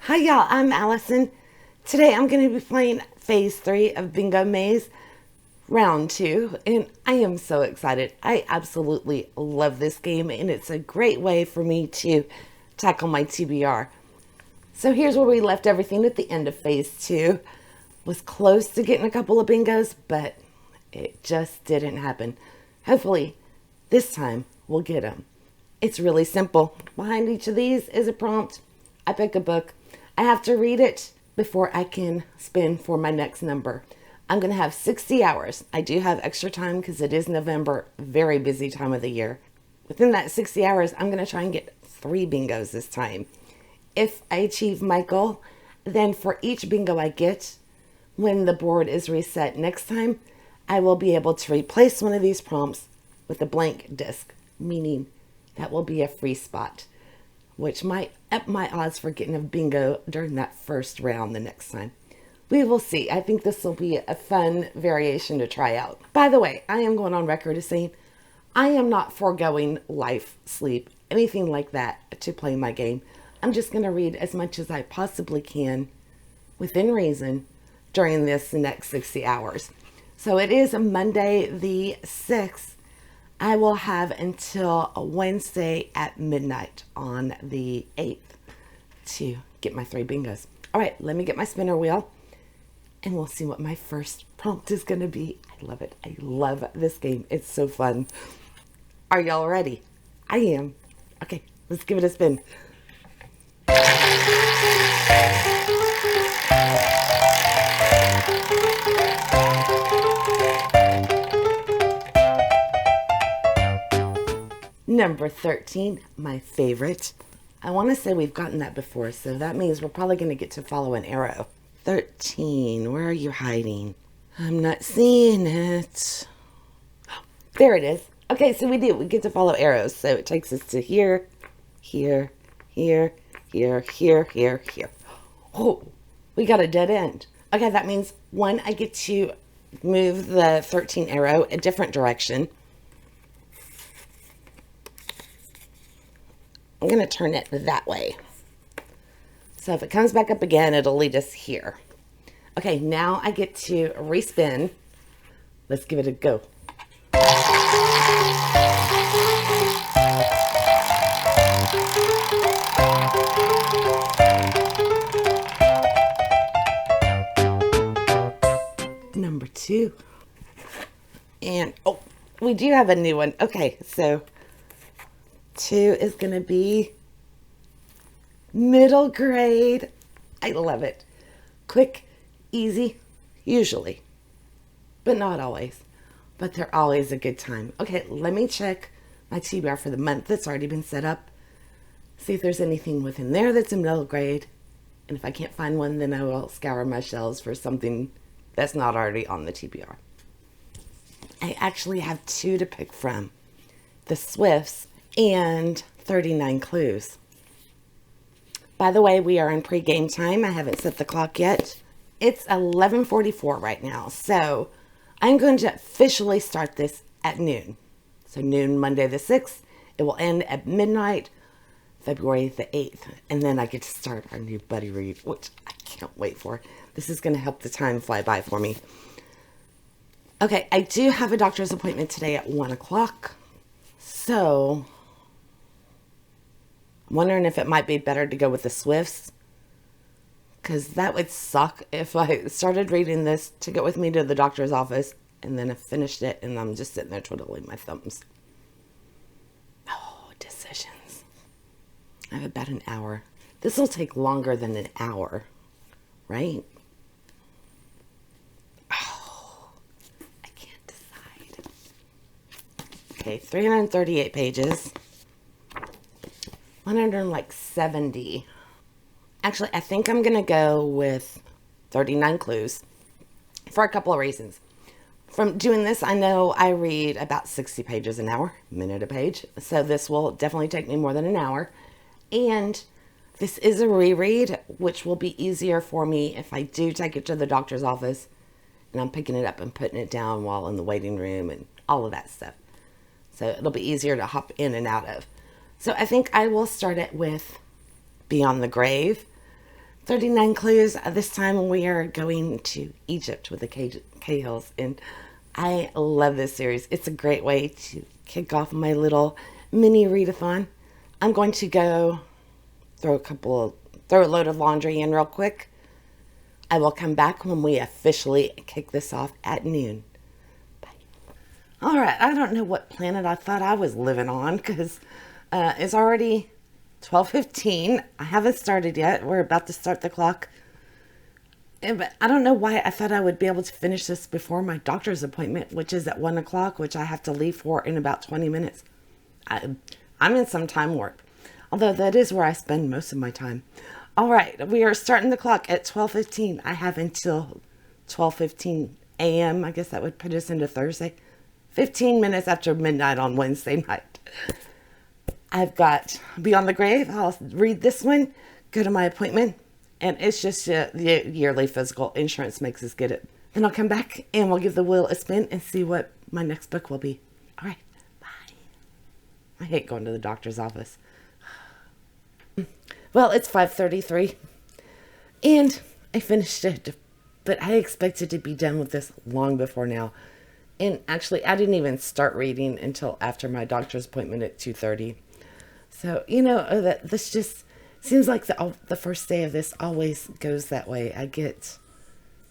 Hi y'all, I'm Allison. Today I'm going to be playing Phase 3 of Bingo Maze Round 2, and I am so excited. I absolutely love this game, and it's a great way for me to tackle my TBR. So here's where we left everything at the end of Phase 2. Was close to getting a couple of bingos, but it just didn't happen. Hopefully, this time we'll get them. It's really simple. Behind each of these is a prompt. I pick a book. I have to read it before I can spin for my next number. I'm going to have 60 hours. I do have extra time because it is November, very busy time of the year. Within that 60 hours, I'm going to try and get 3 bingos this time. If I achieve my goal, then for each bingo I get, when the board is reset next time, I will be able to replace one of these prompts with a blank disc, meaning that will be a free spot, which might up my odds for getting a bingo during that first round the next time. We will see. I think this will be a fun variation to try out. By the way, I am going on record as saying I am not foregoing life, sleep, anything like that to play my game. I'm just going to read as much as I possibly can within reason during this next 60 hours. So it is a Monday the 6th. I will have until Wednesday at midnight on the 8th to get my 3 bingos. All right, let me get my spinner wheel and we'll see what my first prompt is going to be. I love it. I love this game. It's so fun. Are y'all ready? I am. Okay, let's give it a spin. Number 13, my favorite. I want to say we've gotten that before, so that means we're probably going to get to follow an arrow. 13, where are you hiding? I'm not seeing it. There it is. Okay, so we get to follow arrows. So it takes us to here, here, here, here, here, here, here. Oh, we got a dead end. Okay, that means one, I get to move the 13 arrow a different direction. I'm going to turn it that way. So if it comes back up again, it'll lead us here. Okay, now I get to respin. Let's give it a go. Number 2. And, oh, we do have a new one. Okay, so 2 is going to be middle grade. I love it. Quick, easy, usually, but not always. But they're always a good time. Okay, let me check my TBR for the month that's already been set up. See if there's anything within there that's in middle grade. And if I can't find one, then I will scour my shelves for something that's not already on the TBR. I actually have 2 to pick from. The Swifts and 39 Clues. By the way, we are in pre-game time. I haven't set the clock yet. It's 11:44 right now, so I'm going to officially start this at noon. So noon, Monday the 6th. It will end at midnight, February the 8th. And then I get to start our new buddy read, which I can't wait for. This is going to help the time fly by for me. Okay, I do have a doctor's appointment today at 1 o'clock. So I'm wondering if it might be better to go with the Swifts, because that would suck if I started reading this to go with me to the doctor's office and then I finished it and I'm just sitting there twiddling my thumbs. Oh, decisions. I have about an hour. This will take longer than an hour, right? Oh, I can't decide. Okay, 338 pages. 170. Actually, I think I'm going to go with 39 Clues for a couple of reasons. From doing this, I know I read about 60 pages an hour, minute a page. So this will definitely take me more than an hour. And this is a reread, which will be easier for me if I do take it to the doctor's office and I'm picking it up and putting it down while in the waiting room and all of that stuff. So it'll be easier to hop in and out of. So I think I will start it with Beyond the Grave 39 clues. This time we are going to Egypt with the Cahills, and I love this series. It's a great way to kick off my little mini readathon. I'm going to go throw a load of laundry in real quick. I will come back when we officially kick this off at noon. Bye. All right, I don't know what planet I thought I was living on, because it's already 12:15. I haven't started yet. We're about to start the clock. But I don't know why I thought I would be able to finish this before my doctor's appointment, which is at 1 o'clock, which I have to leave for in about 20 minutes. I'm in some time warp, although that is where I spend most of my time. All right, we are starting the clock at 12:15. I have until 12:15 a.m. I guess that would put us into Thursday. 15 minutes after midnight on Wednesday night. I've got Beyond the Grave. I'll read this one, go to my appointment, and it's just the yearly physical. Insurance makes us get it. Then I'll come back and we'll give the wheel a spin and see what my next book will be. All right, bye. I hate going to the doctor's office. Well, it's 5:33 and I finished it, but I expected to be done with this long before now. And actually, I didn't even start reading until after my doctor's appointment at 2:30. So, this just seems like the first day of this always goes that way. I get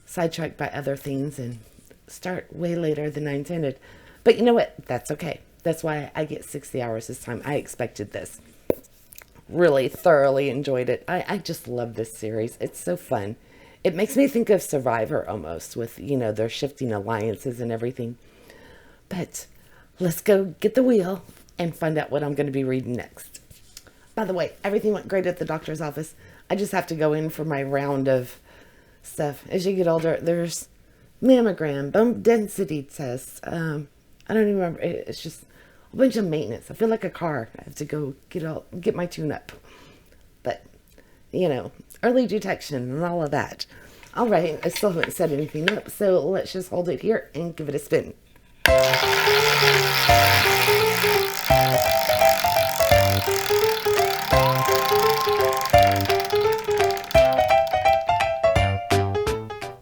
sidetracked by other things and start way later than I intended. But you know what? That's okay. That's why I get 60 hours this time. I expected this. Really thoroughly enjoyed it. I just love this series. It's so fun. It makes me think of Survivor almost with, their shifting alliances and everything. But let's go get the wheel and find out what I'm going to be reading next. By the way, everything went great at the doctor's office. I just have to go in for my round of stuff. As you get older, there's mammogram, bone density tests. I don't even remember. It's just a bunch of maintenance. I feel like a car. I have to go get my tune up. But, early detection and all of that. All right, I still haven't set anything up, so let's just hold it here and give it a spin.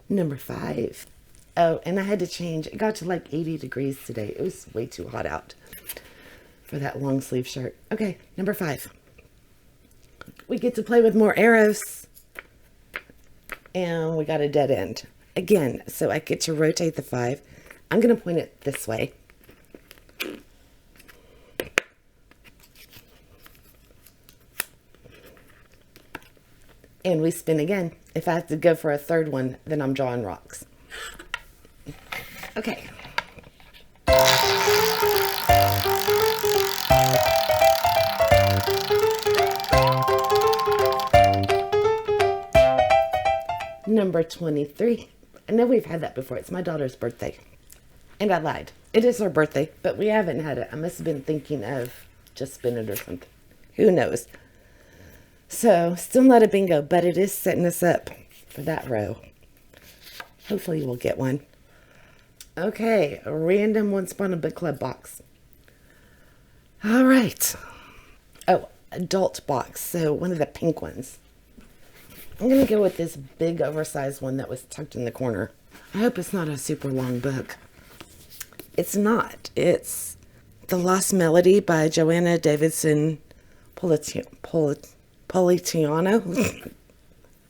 Number 5. Oh, and I had to change. It got to like 80 degrees today. It was way too hot out for that long sleeve shirt. Okay, number 5. We get to play with more arrows. And we got a dead end. Again, so I get to rotate the 5. I'm going to point it this way. And we spin again. If I have to go for a third one, then I'm drawing rocks. Okay. Number 23. I know we've had that before. It's my daughter's birthday. And I lied. It is her birthday, but we haven't had it. I must have been thinking of just spin it or something. Who knows? So, still not a bingo, but it is setting us up for that row. Hopefully we'll get one. Okay, a random Once Upon a Book Club box. All right. Oh, adult box. So, one of the pink ones. I'm going to go with this big oversized one that was tucked in the corner. I hope it's not a super long book. It's not. It's The Lost Melody by Joanna Davidson Politiano.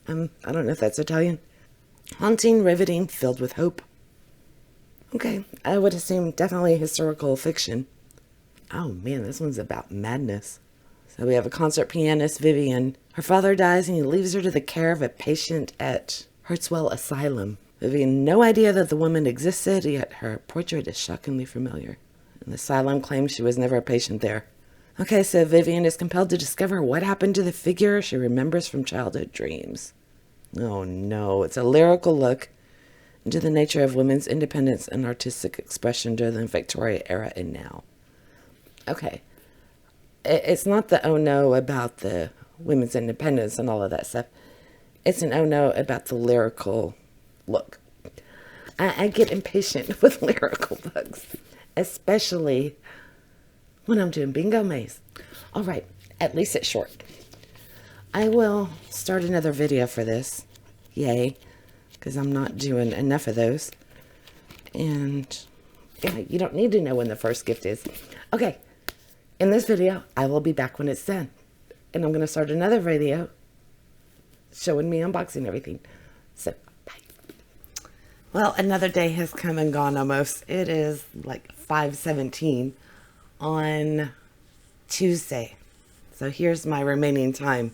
I don't know if that's Italian. Haunting, riveting, filled with hope. Okay, I would assume definitely historical fiction. Oh man, this one's about madness. So we have a concert pianist, Vivian. Her father dies and he leaves her to the care of a patient at Hertzwell Asylum. Vivian, no idea that the woman existed, yet her portrait is shockingly familiar. And the asylum claims she was never a patient there. Okay, so Vivian is compelled to discover what happened to the figure she remembers from childhood dreams. Oh no, it's a lyrical look into the nature of women's independence and artistic expression during the Victoria era and now. Okay, it's not the oh no about the women's independence and all of that stuff. It's an oh no about the lyrical look. I get impatient with lyrical books, especially when I'm doing bingo maze. All right, at least it's short. I will start another video for this. Yay. Because I'm not doing enough of those. And yeah, you don't need to know when the first gift is. Okay. In this video, I will be back when it's done. And I'm going to start another video showing me unboxing everything. So, bye. Well, another day has come and gone almost. It is like 5:17 on Tuesday. So here's my remaining time.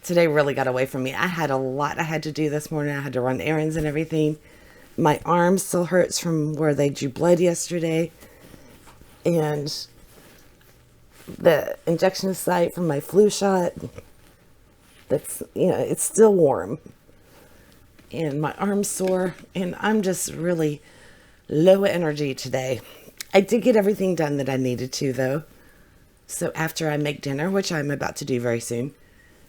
Today really got away from me. I had a lot I had to do this morning. I had to run errands and everything. My arm still hurts from where they drew blood yesterday. And the injection site from my flu shot, that's, it's still warm. And my arm's sore. And I'm just really low energy today. I did get everything done that I needed to, though. So after I make dinner, which I'm about to do very soon,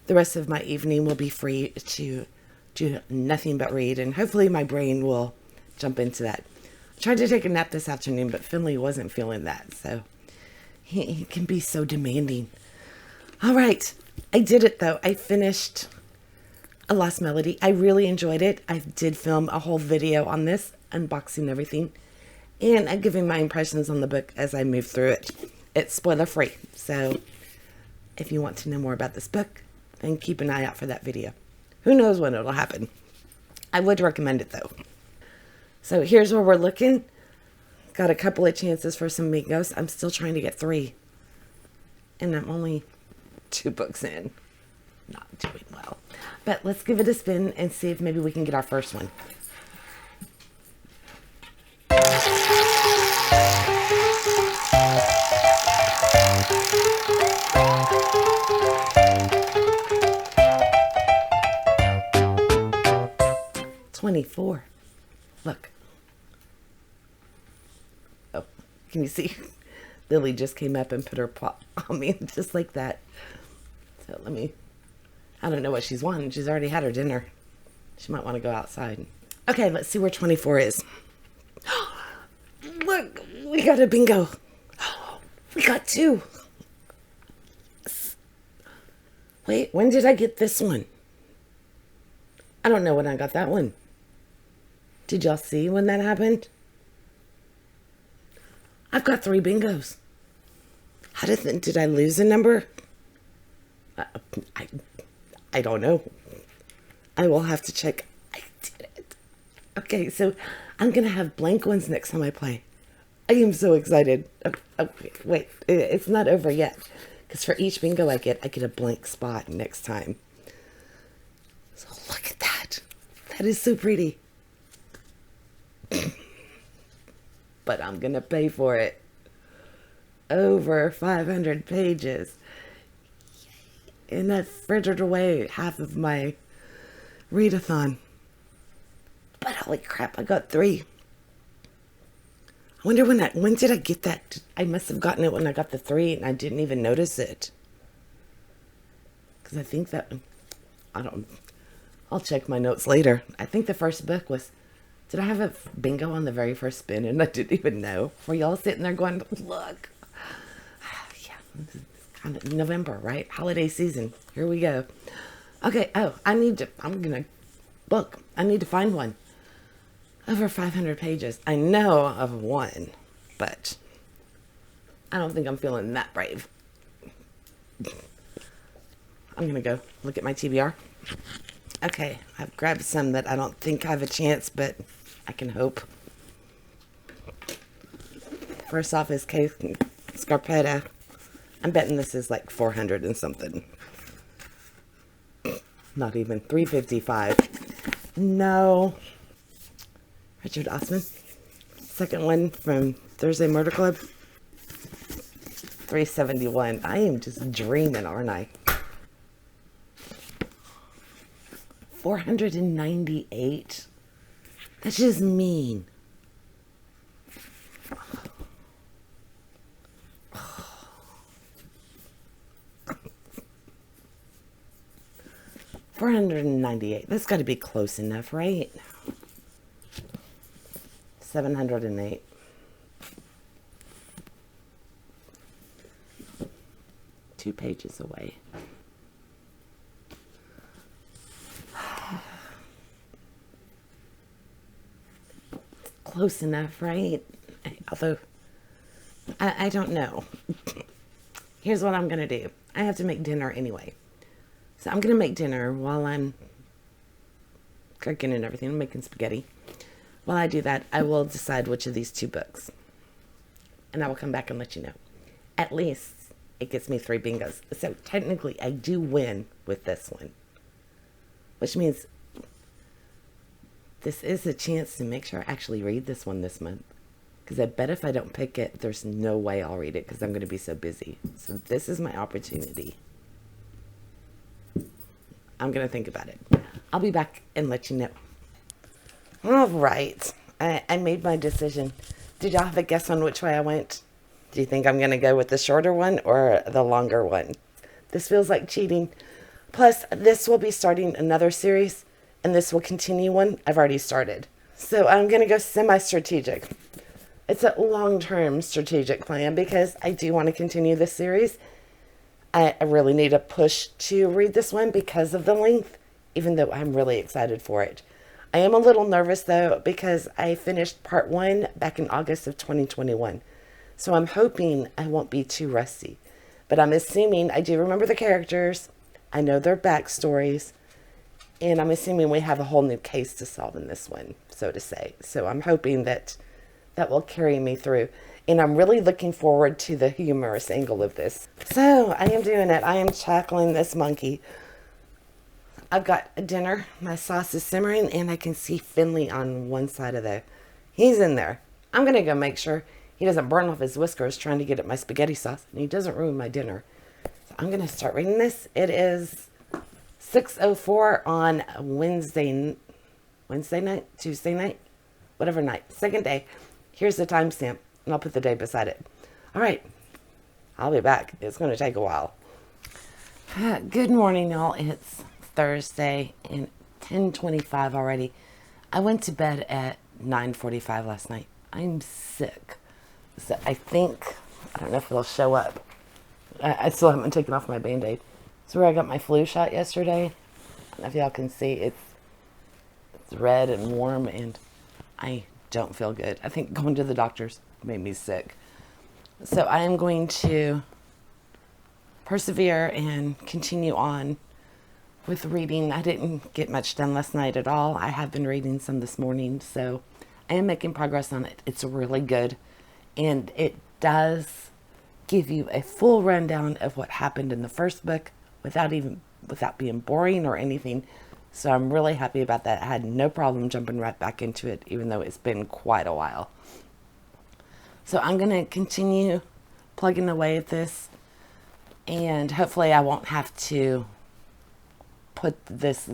the rest of my evening will be free to do nothing but read. And hopefully my brain will jump into that. I tried to take a nap this afternoon, but Finley wasn't feeling that. So he can be so demanding. All right. I did it, though. I finished A Lost Melody. I really enjoyed it. I did film a whole video on this, unboxing everything. And I'm giving my impressions on the book as I move through it. It's spoiler free. So if you want to know more about this book, then keep an eye out for that video. Who knows when it'll happen. I would recommend it, though. So here's where we're looking. Got a couple of chances for some Migos. I'm still trying to get 3. And I'm only 2 books in. Not doing well. But let's give it a spin and see if maybe we can get our first one. $24. Look. Oh, can you see? Lily just came up and put her paw on me just like that. So I don't know what she's wanting. She's already had her dinner. She might want to go outside. Okay, let's see where 24 is. Look, we got a bingo. We got 2. Wait, when did I get this one? I don't know when I got that one. Did y'all see when that happened? I've got 3 bingos. Did I lose a number? I don't know. I will have to check. I did it. Okay, so I'm going to have blank ones next time I play. I am so excited. Okay, wait, it's not over yet. Because for each bingo I get a blank spot next time. So look at that. That is so pretty. But I'm going to pay for it. Over 500 pages. And that frittered away half of my readathon. But holy crap, I got 3. I wonder when did I get that? I must have gotten it when I got the 3 and I didn't even notice it. Because I think that, I'll check my notes later. I think the first book was, did I have a bingo on the very first spin and I didn't even know? Were y'all sitting there going, look. Yeah, this is kind of November, right? Holiday season. Here we go. Okay, I need to find one. Over 500 pages. I know of one, but I don't think I'm feeling that brave. I'm going to go look at my TBR. Okay, I've grabbed some that I don't think I have a chance, but I can hope. First off is Case Scarpetta. I'm betting this is like 400 and something. Not even 355. No. Richard Osman. Second one from Thursday Murder Club. 371. I am just dreaming, aren't I? 498. That's just mean. $498. That's got to be close enough, right? 708. Two pages away. close enough, right? Although, I don't know. Here's what I'm going to do. I have to make dinner anyway. So I'm going to make dinner while I'm cooking and everything. I'm making spaghetti. While I do that, I will decide which of these two books. And I will come back and let you know. At least it gets me 3 bingos. So technically, I do win with this one. Which means this is a chance to make sure I actually read this one this month. Because I bet if I don't pick it, there's no way I'll read it because I'm going to be so busy. So this is my opportunity. I'm going to think about it. I'll be back and let you know. All right. I made my decision. Did y'all have a guess on which way I went? Do you think I'm going to go with the shorter one or the longer one? This feels like cheating. Plus, this will be starting another series, and this will continue one I've already started. So I'm going to go semi-strategic. It's a long-term strategic plan because I do want to continue this series. I really need a push to read this one because of the length, even though I'm really excited for it. I am a little nervous, though, because I finished part 1 back in August of 2021. So I'm hoping I won't be too rusty. But I'm assuming I do remember the characters. I know their backstories. And I'm assuming we have a whole new case to solve in this one, so to say. So I'm hoping that will carry me through. And I'm really looking forward to the humorous angle of this. So I am doing it. I am tackling this monkey. I've got dinner. My sauce is simmering, and I can see Finley on one side of he's in there. I'm going to go make sure he doesn't burn off his whiskers trying to get at my spaghetti sauce, and he doesn't ruin my dinner. So I'm going to start reading this. It is 6:04 on Wednesday night, Tuesday night, whatever night, second day. Here's the timestamp, and I'll put the day beside it. All right, I'll be back. It's going to take a while. Good morning, y'all. It's Thursday and 10:25 already. I went to bed at 9:45 last night. I'm sick. So I don't know if it'll show up. I still haven't taken off my Band-Aid. So where I got my flu shot yesterday, I don't know if y'all can see, it's red and warm, and I don't feel good. I think going to the doctor's made me sick. So I am going to persevere and continue on with reading. I didn't get much done last night at all. I have been reading some this morning, so I am making progress on it. It's really good, and it does give you a full rundown of what happened in the first book without being boring or anything. So I'm really happy about that. I had no problem jumping right back into it, even though it's been quite a while. So I'm going to continue plugging away at this, and hopefully I won't have to put this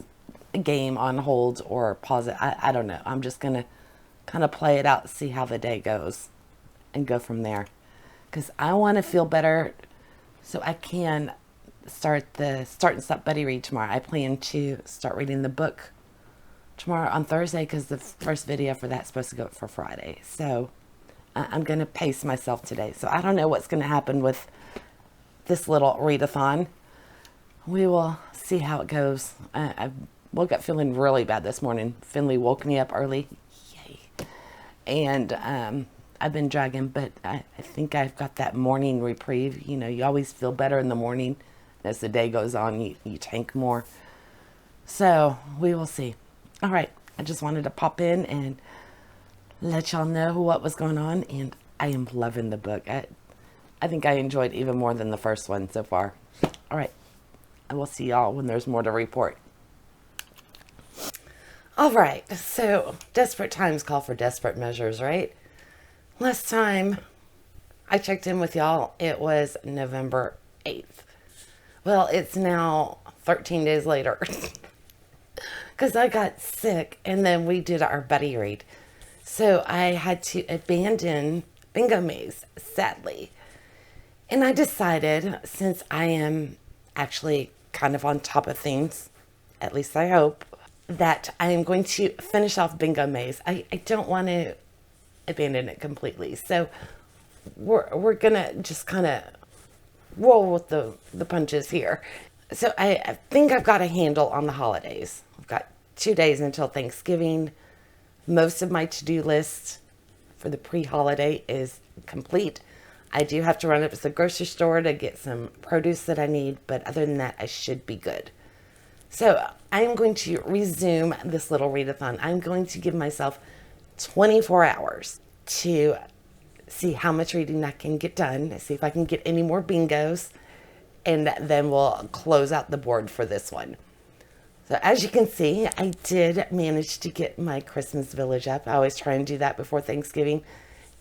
game on hold or pause it. I don't know. I'm just going to kind of play it out, see how the day goes, and go from there. Because I want to feel better so I can start and stop buddy read tomorrow. I plan to start reading the book tomorrow on Thursday because the first video for that's supposed to go up for Friday. So I'm going to pace myself today. So I don't know what's going to happen with this little readathon. We will see how it goes. I woke up feeling really bad this morning. Finley woke me up early. Yay. And I've been dragging, but I think I've got that morning reprieve. You know, you always feel better in the morning. As the day goes on, you tank more. So we will see. All right. I just wanted to pop in and let y'all know what was going on. And I am loving the book. I think I enjoyed even more than the first one so far. All right. I will see y'all when there's more to report. All right. So desperate times call for desperate measures, right? Last time I checked in with y'all, it was November 8th. Well, it's now 13 days later because I got sick and then we did our buddy read. So I had to abandon Bingo Maze, sadly. And I decided, since I am actually kind of on top of things, at least I hope, that I am going to finish off Bingo Maze. I don't want to abandon it completely. So we're going to just kind of roll with the punches here. So I think I've got a handle on the holidays. I've got 2 days until Thanksgiving. Most of my to-do list for the pre-holiday is complete. I do have to run up to the grocery store to get some produce that I need, but other than that, I should be good. So I'm going to resume this little readathon. I'm going to give myself 24 hours to see how much reading I can get done, see if I can get any more bingos, and then we'll close out the board for this one. So as you can see, I did manage to get my Christmas village up. I always try and do that before Thanksgiving.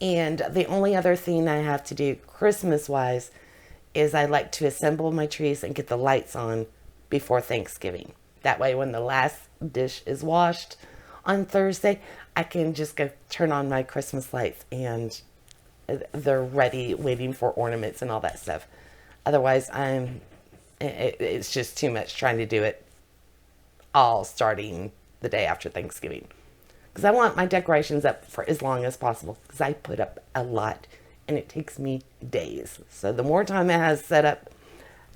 And the only other thing I have to do Christmas-wise is I like to assemble my trees and get the lights on before Thanksgiving. That way when the last dish is washed on Thursday, I can just go turn on my Christmas lights and they're ready, waiting for ornaments and all that stuff. Otherwise, it's just too much trying to do it all starting the day after Thanksgiving. Because I want my decorations up for as long as possible, because I put up a lot and it takes me days. So the more time it has set up,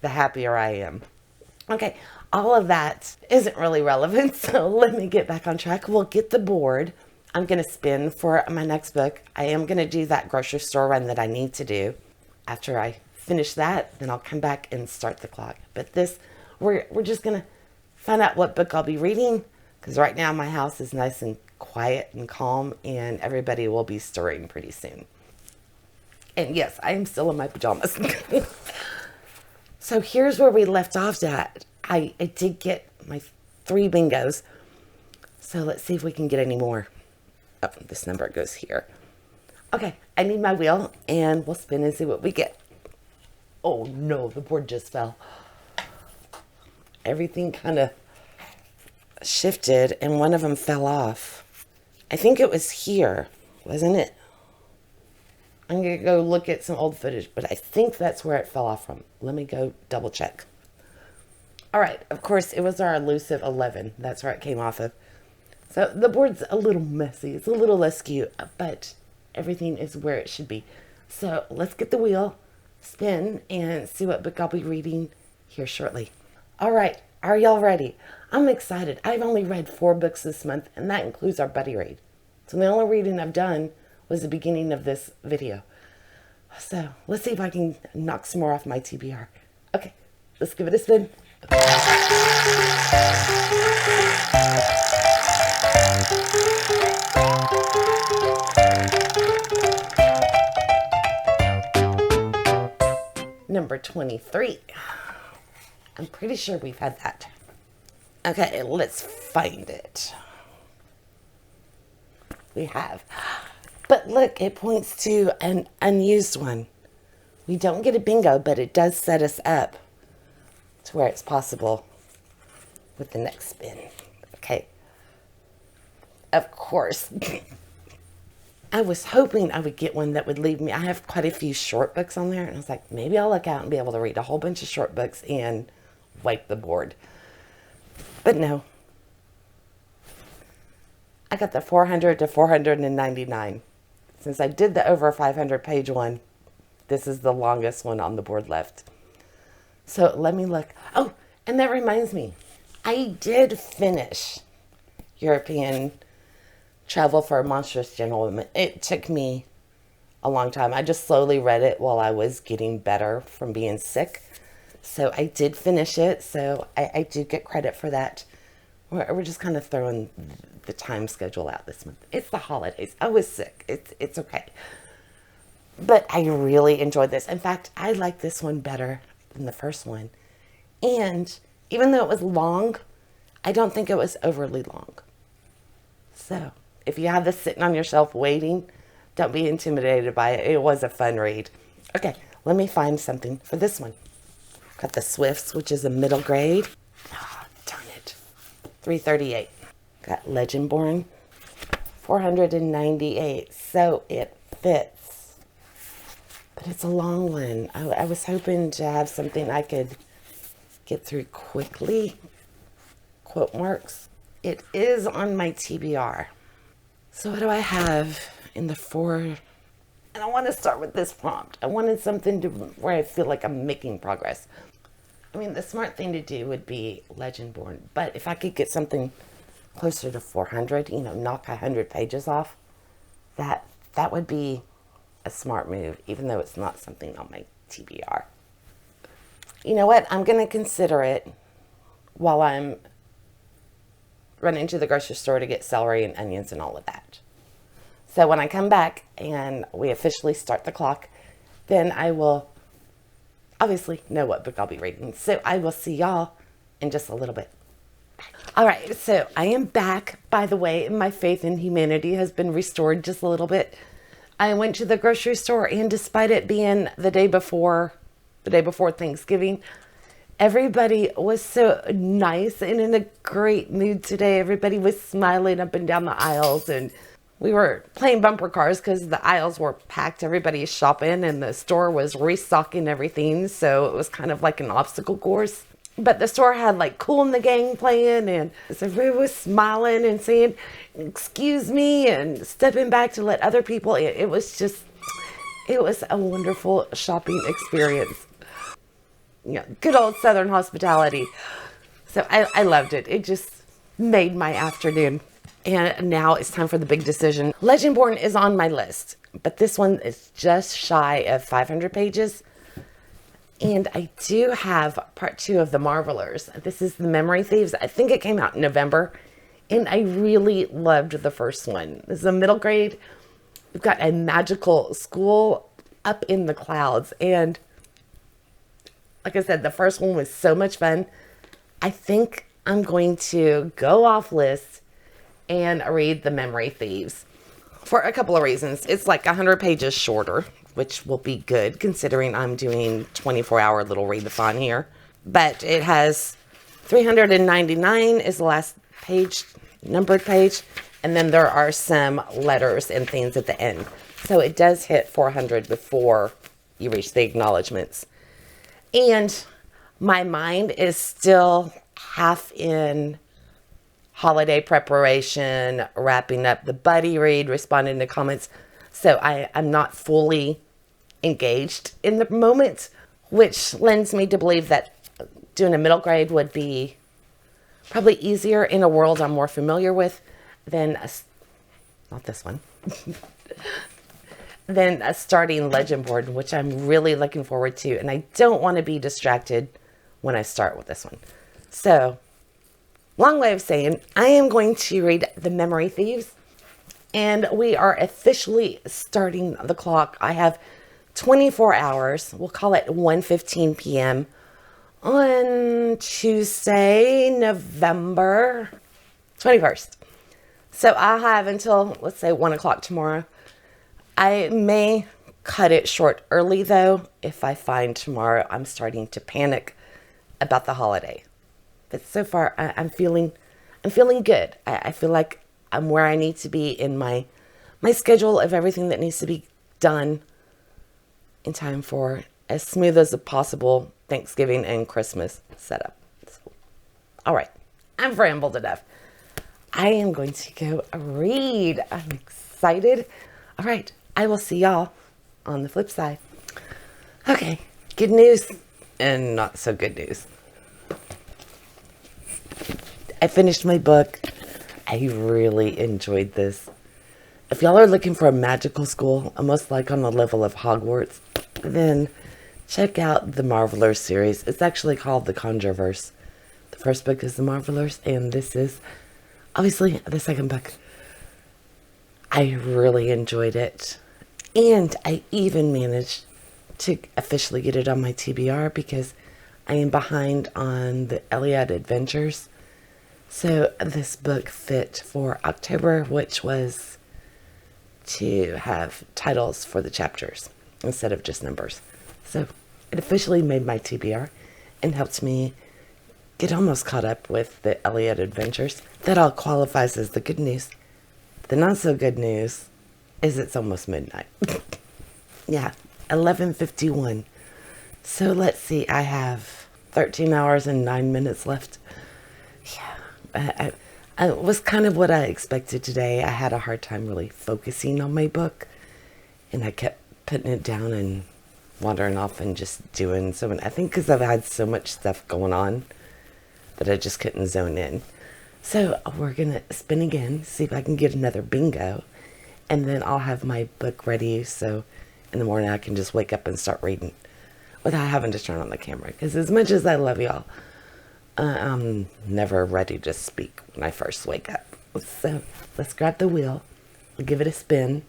the happier I am. Okay, all of that isn't really relevant, so let me get back on track. We'll get the board. I'm going to spin for my next book. I am going to do that grocery store run that I need to do. After I finish that, then I'll come back and start the clock. But this, we're just going to find out what book I'll be reading, because right now my house is nice and quiet and calm, and everybody will be stirring pretty soon. And yes, I am still in my pajamas. So here's where we left off at. I did get my 3 bingos. So let's see if we can get any more. Oh, this number goes here. Okay, I need my wheel, and we'll spin and see what we get. Oh no, the board just fell. Everything kind of shifted, and one of them fell off. I think it was here, wasn't it? I'm going to go look at some old footage, but I think that's where it fell off from. Let me go double check. All right, of course, it was our elusive 11. That's where it came off of. So the board's a little messy. It's a little askew, but everything is where it should be. So let's get the wheel, spin, and see what book I'll be reading here shortly. All right, are y'all ready? I'm excited. I've only read 4 books this month, and that includes our buddy read. So the only reading I've done was the beginning of this video. So let's see if I can knock some more off my TBR. Okay, let's give it a spin. Number 23. I'm pretty sure we've had that. Okay, let's find it. We have. But look, it points to an unused one. We don't get a bingo, but it does set us up to where it's possible with the next spin. Okay. Of course. I was hoping I would get one that would leave me. I have quite a few short books on there, and I was like, maybe I'll look out and be able to read a whole bunch of short books and wipe the board. But no. I got the 400 to 499. Since I did the over 500 page one, this is the longest one on the board left. So let me look. Oh, and that reminds me, I did finish European Travel for a Monstrous Gentlewoman. It took me a long time. I just slowly read it while I was getting better from being sick. So I did finish it. So I do get credit for that. We're just kind of throwing the time schedule out this month. It's the holidays. I was sick. It's okay. But I really enjoyed this. In fact, I like this one better than the first one. And even though it was long, I don't think it was overly long. So if you have this sitting on your shelf waiting, don't be intimidated by it. It was a fun read. Okay, let me find something for this one. Got the Swifts, which is a middle grade. Oh, darn it. 338. Got Legendborn, 498. So it fits. But it's a long one. I was hoping to have something I could get through quickly. Quote marks. It is on my TBR. So what do I have in the 4? And I want to start with this prompt. I wanted something where I feel like I'm making progress. I mean, the smart thing to do would be Legendborn. But if I could get something closer to 400, knock 100 pages off, that That would be a smart move, even though it's not something on my TBR. You know what? I'm going to consider it while I'm running to the grocery store to get celery and onions and all of that. So when I come back and we officially start the clock, then I will obviously know what book I'll be reading. So I will see y'all in just a little bit. All right, so I am back. By the way, my faith in humanity has been restored just a little bit. I went to the grocery store, and despite it being the day before Thanksgiving, everybody was so nice and in a great mood today. Everybody was smiling up and down the aisles, and we were playing bumper cars because the aisles were packed. Everybody's shopping, and the store was restocking everything, so it was kind of like an obstacle course. But the store had like Kool and the Gang playing, and so everybody was smiling and saying, "Excuse me," and stepping back to let other people in. It was a wonderful shopping experience. Yeah, good old Southern hospitality. So I loved it. It just made my afternoon. And now it's time for the big decision. Legendborn is on my list, but this one is just shy of 500 pages. And I do have part 2 of The Marvelers. This is The Memory Thieves. I think it came out in November, and I really loved the first one. This is a middle grade. We've got a magical school up in the clouds, and like I said, the first one was so much fun. I think I'm going to go off list and read The Memory Thieves for a couple of reasons. It's like 100 pages shorter, which will be good considering I'm doing 24-hour little readathon here. But it has 399 is the last page, numbered page, and then there are some letters and things at the end. So it does hit 400 before you reach the acknowledgments. And my mind is still half in holiday preparation, wrapping up the buddy read, responding to comments. So I'm not fully engaged in the moment, which lends me to believe that doing a middle grade would be probably easier in a world I'm more familiar with than, not this one, than starting Legendborn, which I'm really looking forward to. And I don't want to be distracted when I start with this one. So, long way of saying, I am going to read The Memory Thieves. And we are officially starting the clock. I have 24 hours. We'll call it 1:15 p.m. on Tuesday, November 21st. So I have until, let's say, 1 o'clock tomorrow. I may cut it short early, though, if I find tomorrow I'm starting to panic about the holiday. But so far, I'm feeling good. I feel like I'm where I need to be in my schedule of everything that needs to be done in time for as smooth as possible Thanksgiving and Christmas setup. So, all right, I've rambled enough. I am going to go read. I'm excited. All right, I will see y'all on the flip side. Okay, good news and not so good news. I finished my book. I really enjoyed this. If y'all are looking for a magical school, almost like on the level of Hogwarts, then check out the Marvelers series. It's actually called The Conjureverse. The first book is The Marvelers, and this is obviously the second book. I really enjoyed it. And I even managed to officially get it on my TBR because I am behind on the Iliad Adventures. So this book fit for October, which was to have titles for the chapters instead of just numbers. So it officially made my TBR and helped me get almost caught up with the Iliad Adventures. That all qualifies as the good news. The not so good news is it's almost midnight. Yeah, 11:51. So let's see, I have 13 hours and 9 minutes left. Yeah, it was kind of what I expected today. I had a hard time really focusing on my book, and I kept putting it down and wandering off and just doing so. I think because I've had so much stuff going on that I just couldn't zone in. So we're going to spin again, see if I can get another bingo. And then I'll have my book ready so in the morning I can just wake up and start reading without having to turn on the camera. Because as much as I love y'all, I'm never ready to speak when I first wake up. So let's grab the wheel, we'll give it a spin,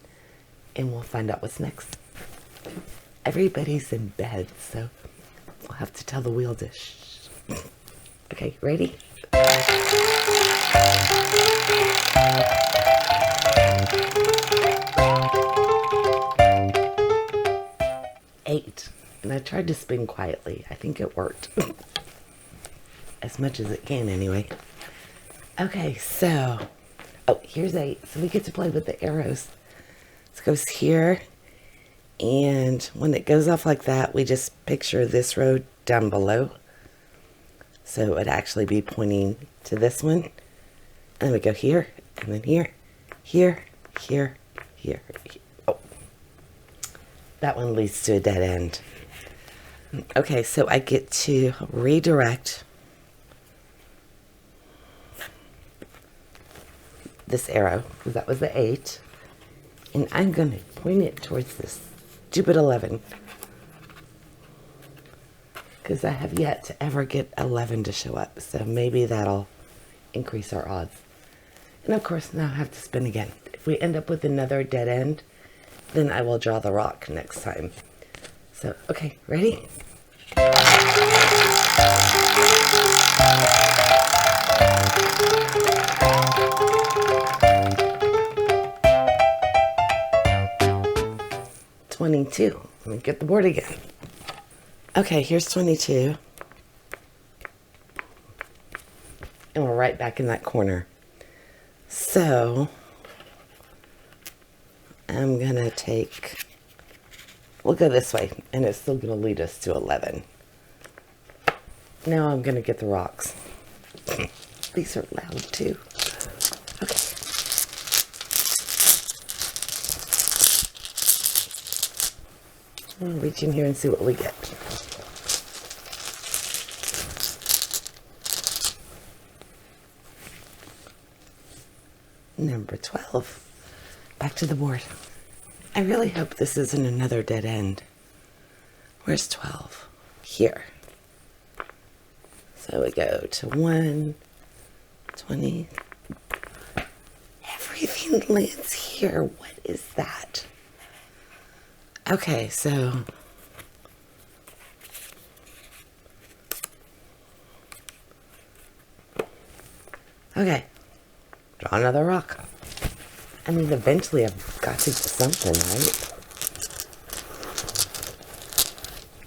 and we'll find out what's next. Everybody's in bed, so we'll have to tell the wheel to shh. Okay, ready? 8. And I tried to spin quietly. I think it worked. As much as it can, anyway. Okay, so... Oh, here's 8. So we get to play with the arrows. This goes here. And when it goes off like that, we just picture this road down below. So it would actually be pointing to this one. And then we go here, and then here, here, here, here. Oh. That one leads to a dead end. Okay, so I get to redirect this arrow, because that was the 8. And I'm going to point it towards this stupid 11. Because I have yet to ever get 11 to show up. So maybe that'll increase our odds. And of course, now I have to spin again. If we end up with another dead end, then I will draw the rock next time. So, okay, ready? $22. Let me get the board again. Okay, here's 22. And we're right back in that corner. So, I'm going to take... We'll go this way, and it's still going to lead us to 11. Now I'm going to get the rocks. These are loud, too. Okay. I'm going to reach in here and see what we get. Number 12. Back to the board. I really hope this isn't another dead end. Where's 12? Here. So we go to 1, 20. Everything lands here. What is that? Okay, so... Okay. Draw another rock. I mean, eventually I've got to do something, right?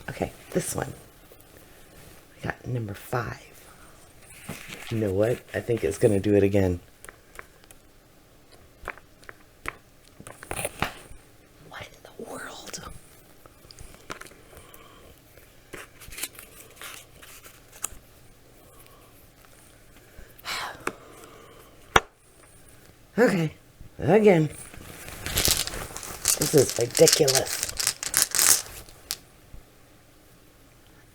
Okay, this one. I got number 5. You know what? I think it's going to do it again. What in the world? Okay. Again. This is ridiculous.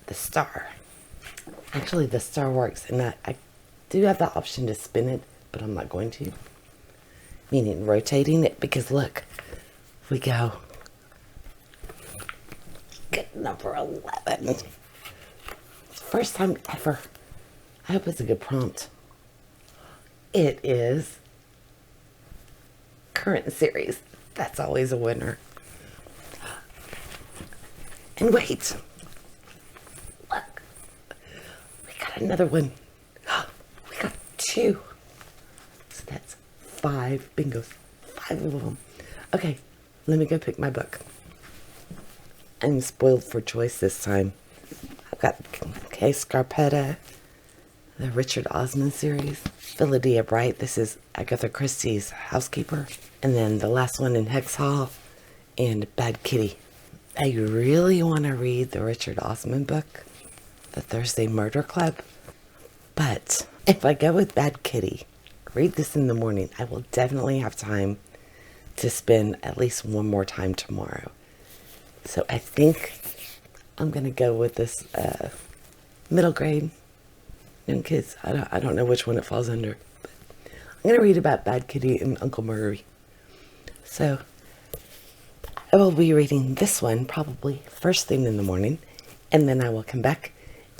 The star. Actually, the star works, and I do have the option to spin it, but I'm not going to. Meaning rotating it, because look, we go. Get number 11. First time ever. I hope it's a good prompt. It is. Current series. That's always a winner. And wait. Look. We got another one. We got 2. So that's 5 bingos. 5 of them. Okay. Let me go pick my book. I'm spoiled for choice this time. I've got Case Scarpetta, the Richard Osman series, Philadelphia Bright. This is Agatha Christie's Housekeeper. And then the last one in Hex Hall, and Bad Kitty. I really want to read the Richard Osman book, The Thursday Murder Club. But if I go with Bad Kitty, read this in the morning, I will definitely have time to spend at least one more time tomorrow. So I think I'm going to go with this middle grade young kids. I don't know which one it falls under. But I'm going to read about Bad Kitty and Uncle Murray. So I will be reading this one probably first thing in the morning, and then I will come back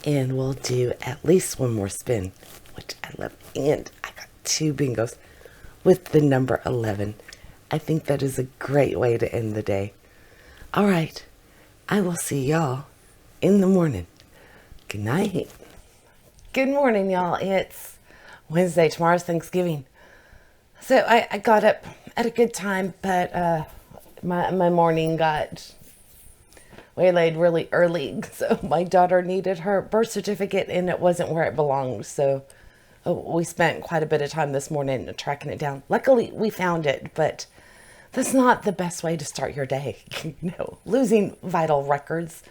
and we'll do at least one more spin, which I love. And I got 2 bingos with the number 11. I think that is a great way to end the day. All right, I will see y'all in the morning. Good night. Good morning, y'all. It's Wednesday. Tomorrow's Thanksgiving. So I got up at a good time, but my morning got waylaid really early. So my daughter needed her birth certificate and it wasn't where it belonged. So we spent quite a bit of time this morning tracking it down. Luckily, we found it, but that's not the best way to start your day. No, losing vital records,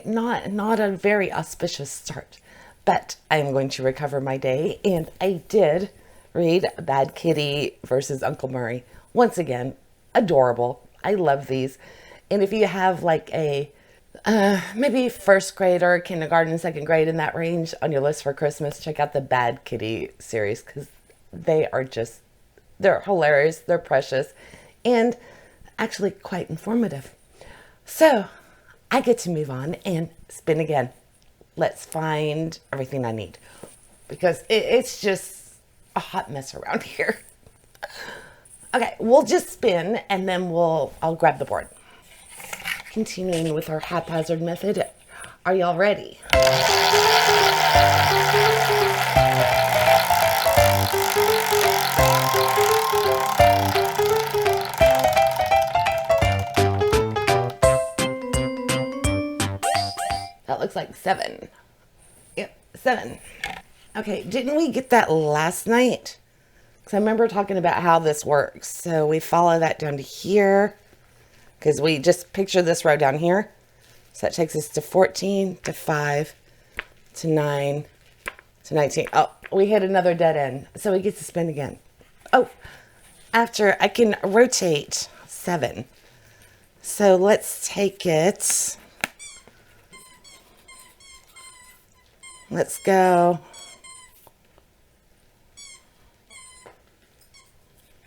not a very auspicious start. But I am going to recover my day, and I did read Bad Kitty versus Uncle Murray. Once again, adorable. I love these. And if you have like a maybe first grade or kindergarten, second grade in that range on your list for Christmas, check out the Bad Kitty series because they're hilarious, they're precious, and actually quite informative. So I get to move on and spin again. Let's find everything I need because it's just a hot mess around here. Okay, we'll just spin and then I'll grab the board. Continuing with our haphazard method. Are y'all ready? That looks like 7. Yep, 7. Okay, didn't we get that last night? Because I remember talking about how this works. So we follow that down to here. Because we just picture this row down here. So that takes us to 14, to 5, to 9, to 19. Oh, we hit another dead end. So we get to spin again. Oh, after I can rotate 7. So let's take it. Let's go.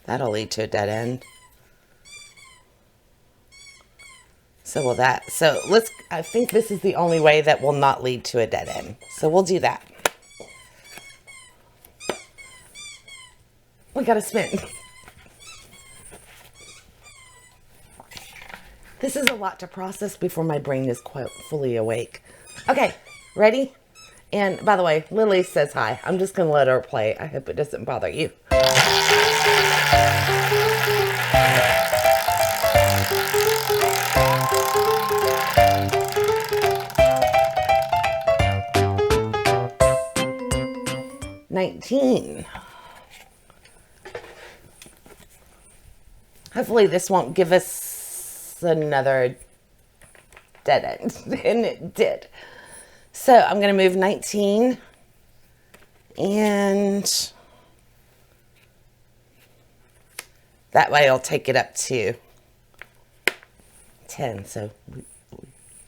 That'll lead to a dead end. So will that. So I think this is the only way that will not lead to a dead end. So we'll do that. We gotta spin. This is a lot to process before my brain is quite fully awake. Okay, ready? And by the way, Lily says hi. I'm just going to let her play. I hope it doesn't bother you. $19. Hopefully this won't give us another dead end. And it did. So I'm going to move 19 and that way I'll take it up to 10. So we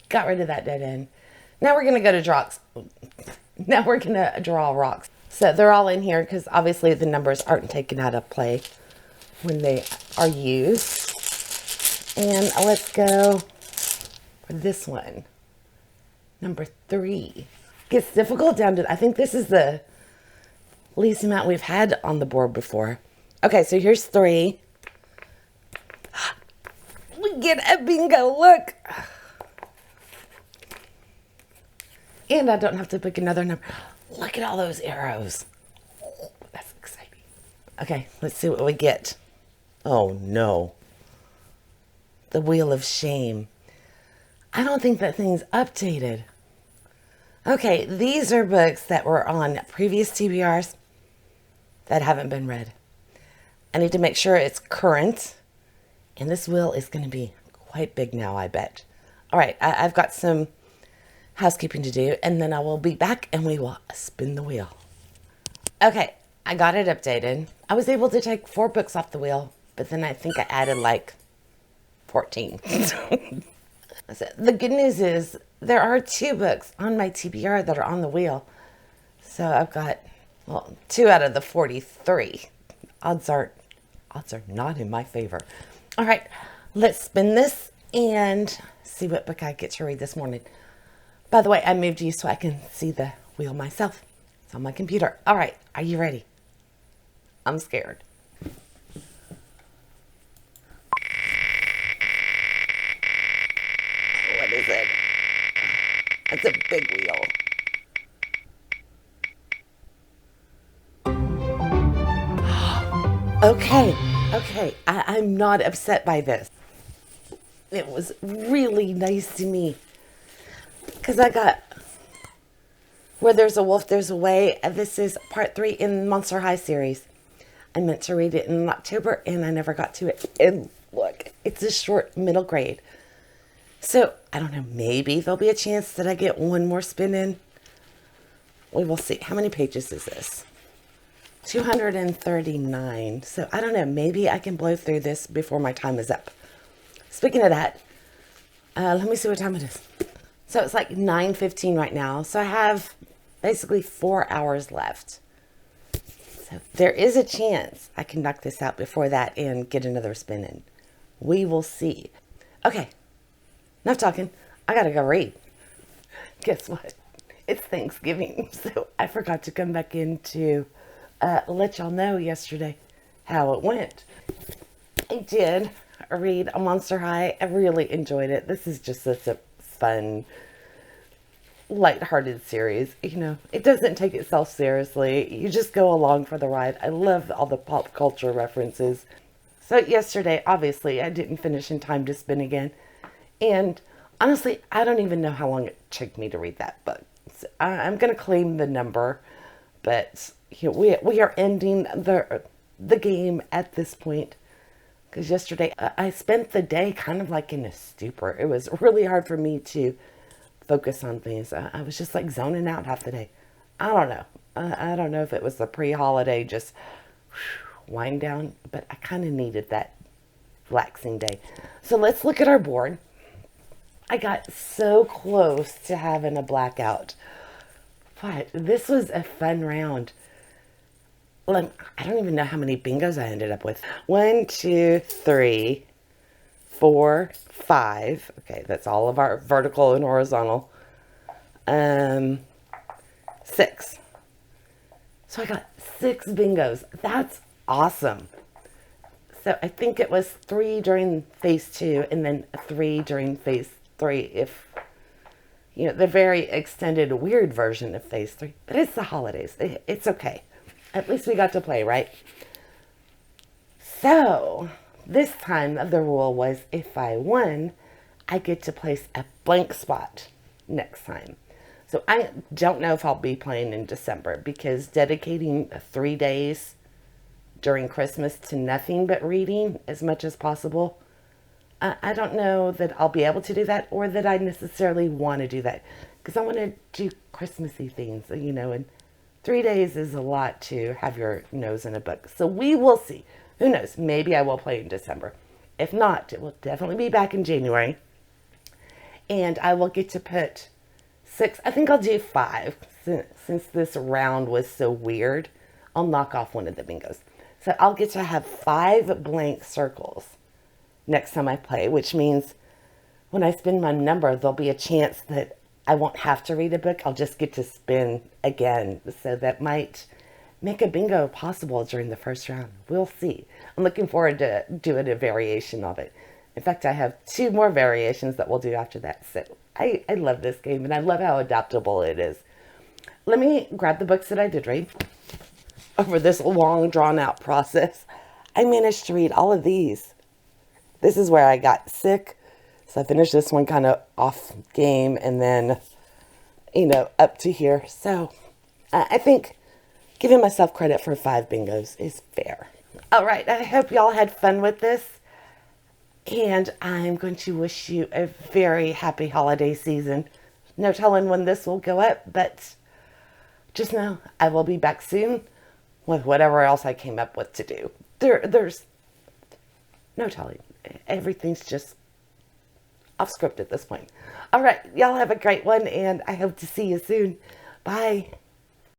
got rid of that dead end. Now we're going to go to rocks. Now we're going to draw rocks. So they're all in here because obviously the numbers aren't taken out of play when they are used. And let's go for this one. Number 3. Gets difficult down to, I think this is the least amount we've had on the board before. Okay, so here's 3. We get a bingo, look. And I don't have to pick another number. Look at all those arrows. Oh, that's exciting. Okay, let's see what we get. Oh no. The Wheel of Shame. I don't think that thing's updated. Okay, these are books that were on previous TBRs that haven't been read. I need to make sure it's current. And this wheel is going to be quite big now, I bet. All right, I've got some housekeeping to do, and then I will be back and we will spin the wheel. Okay, I got it updated. I was able to take 4 books off the wheel, but then I think I added like 14. So the good news is there are 2 books on my TBR that are on the wheel. So I've got, well, 2 out of the 43. Odds are not in my favor. All right, let's spin this and see what book I get to read this morning. By the way, I moved you so I can see the wheel myself. It's on my computer. All right, are you ready? I'm scared. What is it? It's a big wheel. Okay. I'm not upset by this. It was really nice to me. Because I got Where There's a Wolf, There's a Way. This is part 3 in Monster High series. I meant to read it in October and I never got to it. And look, it's a short middle grade. So, I don't know, maybe there'll be a chance that I get one more spin in. We will see. How many pages is this? 239. So, I don't know, maybe I can blow through this before my time is up. Speaking of that, let me see what time it is. So, it's like 9:15 right now. So, I have basically 4 hours left. So, there is a chance I can knock this out before that and get another spin in. We will see. Okay. Enough talking. I gotta go read. Guess what? It's Thanksgiving, so I forgot to come back in to let y'all know yesterday how it went. I did read a Monster High. I really enjoyed it. This is just such a fun, lighthearted series. You know, it doesn't take itself seriously. You just go along for the ride. I love all the pop culture references. So yesterday, obviously, I didn't finish in time to spin again. And honestly, I don't even know how long it took me to read that book. So I'm going to claim the number, but you know, we are ending the game at this point. Because yesterday, I spent the day kind of like in a stupor. It was really hard for me to focus on things. I was just like zoning out half the day. I don't know. I don't know if it was the pre-holiday just wind down, but I kind of needed that relaxing day. So let's look at our board. I got so close to having a blackout, but this was a fun round. Well, I don't even know how many bingos I ended up with. 1, 2, 3, 4, 5. Okay, that's all of our vertical and horizontal. 6. So I got 6 bingos. That's awesome. So I think it was 3 during phase 2 and then 3 during phase 3 if, you know, the very extended weird version of phase 3. But it's the holidays. It's okay. At least we got to play, right? So this time the rule was if I won, I get to place a blank spot next time. So I don't know if I'll be playing in December because dedicating 3 days during Christmas to nothing but reading as much as possible, I don't know that I'll be able to do that or that I necessarily want to do that because I want to do Christmassy things, you know, and 3 days is a lot to have your nose in a book. So we will see. Who knows? Maybe I will play in December. If not, it will definitely be back in January. And I will get to put 6. I think I'll do 5 since this round was so weird. I'll knock off one of the bingos. So I'll get to have 5 blank circles next time I play, which means when I spin my number, there'll be a chance that I won't have to read a book. I'll just get to spin again. So that might make a bingo possible during the first round. We'll see. I'm looking forward to doing a variation of it. In fact, I have 2 more variations that we'll do after that. So I love this game and I love how adaptable it is. Let me grab the books that I did read. Over this long drawn out process, I managed to read all of these. This is where I got sick. So I finished this one kind of off game and then, you know, up to here. So I think giving myself credit for 5 bingos is fair. All right. I hope y'all had fun with this. And I'm going to wish you a very happy holiday season. No telling when this will go up, but just know I will be back soon with whatever else I came up with to do. There's no telling. Everything's just off script at this point. All right. Y'all have a great one, and I hope to see you soon. Bye.